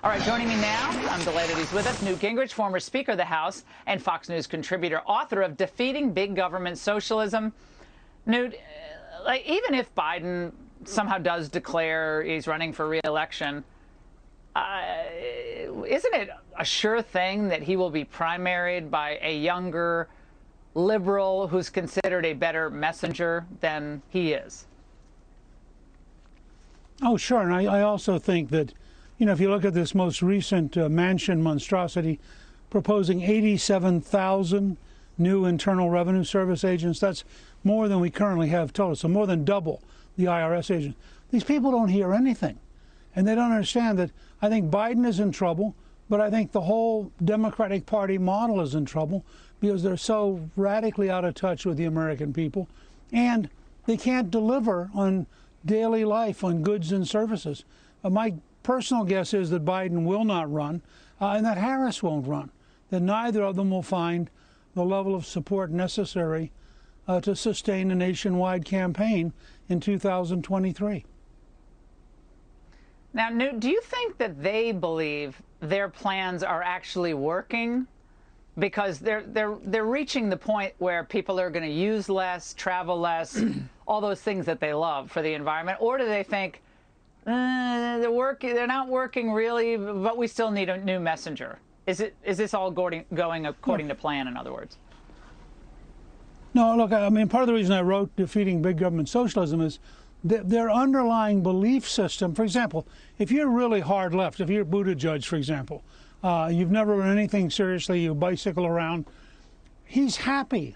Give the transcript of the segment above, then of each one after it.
All right, joining me now, I'm delighted he's with us, Newt Gingrich, former Speaker of the House and Fox News contributor, author of Defeating Big Government Socialism. Newt, even if Biden somehow does declare he's running for re-election, isn't it a sure thing that he will be primaried by a younger liberal who's considered a better messenger than he is? Oh, sure. And I also think that, if you look at this most recent Manchin monstrosity, proposing 87,000 new Internal Revenue Service agents, that's more than we currently have total, so more than double the IRS agents. These people don't hear anything, and they don't understand that I think Biden is in trouble, but I think the whole Democratic Party model is in trouble because they're so radically out of touch with the American people, and they can't deliver on daily life, on goods and services. My personal guess is that Biden will not run, and that Harris won't run, that neither of them will find the level of support necessary to sustain a nationwide campaign in 2023. Now, Newt, do you think that they believe their plans are actually working? Because they're reaching the point where people are going to use less, travel less, all those things that they love for the environment, or do they think they're not working really, but we still need a new messenger? Is this all going according to plan, in other words? No, look, I mean, part of the reason I wrote Defeating Big Government Socialism is their underlying belief system. For example, if you're really hard left, if you're Buttigieg, for example, you've never run anything seriously, you bicycle around, he's happy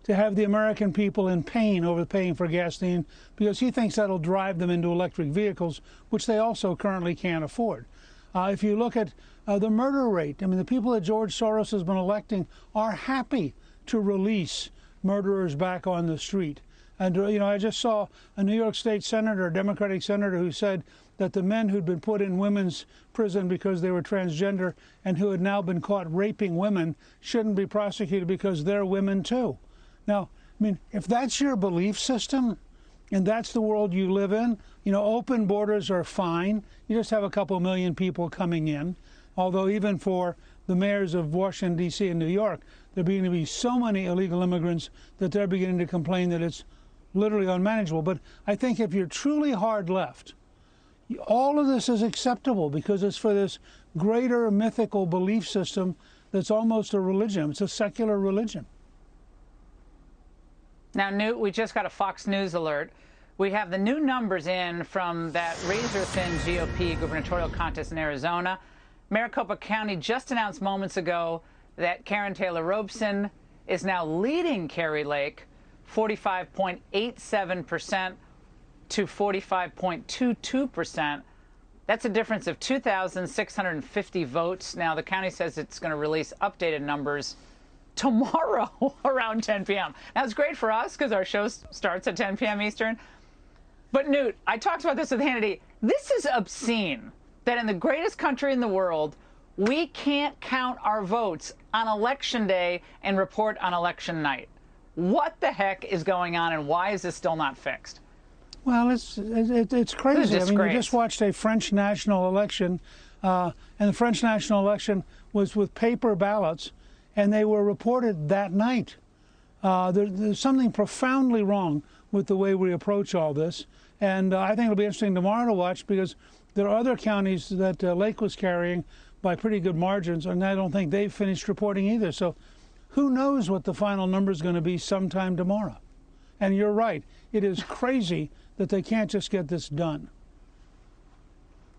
to have the American people in pain over paying for gasoline because he thinks that'll drive them into electric vehicles, which they also currently can't afford. If you look at the murder rate, I mean, the people that George Soros has been electing are happy to release murderers back on the street. And, I just saw a New York State senator, a Democratic senator, who said that the men who'd been put in women's prison because they were transgender and who had now been caught raping women shouldn't be prosecuted because they're women too. Now, I mean, if that's your belief system and that's the world you live in, open borders are fine. You just have a couple million people coming in. Although even for the mayors of Washington, D.C. and New York, there are beginning to be so many illegal immigrants that they're beginning to complain that it's literally unmanageable. But I think if you're truly hard left, all of this is acceptable because it's for this greater mythical belief system that's almost a religion. It's a secular religion. Now, Newt, we just got a Fox News alert. We have the new numbers in from that razor-thin GOP gubernatorial contest in Arizona. Maricopa County just announced moments ago that Karen Taylor Robson is now leading Kari Lake 45.87% to 45.22%. That's a difference of 2,650 votes. Now, the county says it's going to release updated numbers tomorrow around 10 p.m. Now, it's great for us because our show starts at 10 p.m. Eastern. But, Newt, I talked about this with Hannity. This is obscene that in the greatest country in the world, we can't count our votes on Election Day and report on election night. What the heck is going on, and why is this still not fixed? Well, it's crazy. I mean, you just watched a French national election, and the French national election was with paper ballots, and they were reported that night. There's something profoundly wrong with the way we approach all this, and I think it'll be interesting tomorrow to watch because there are other counties that Lake was carrying by pretty good margins, and I don't think they've finished reporting either. So who knows what the final number is going to be sometime tomorrow. And you're right. It is crazy that they can't just get this done.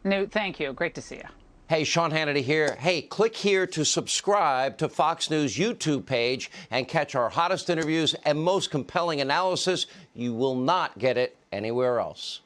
Newt, thank you. Great to see you. Hey, Sean Hannity here. Hey, click here to subscribe to Fox News YouTube page and catch our hottest interviews and most compelling analysis. You will not get it anywhere else.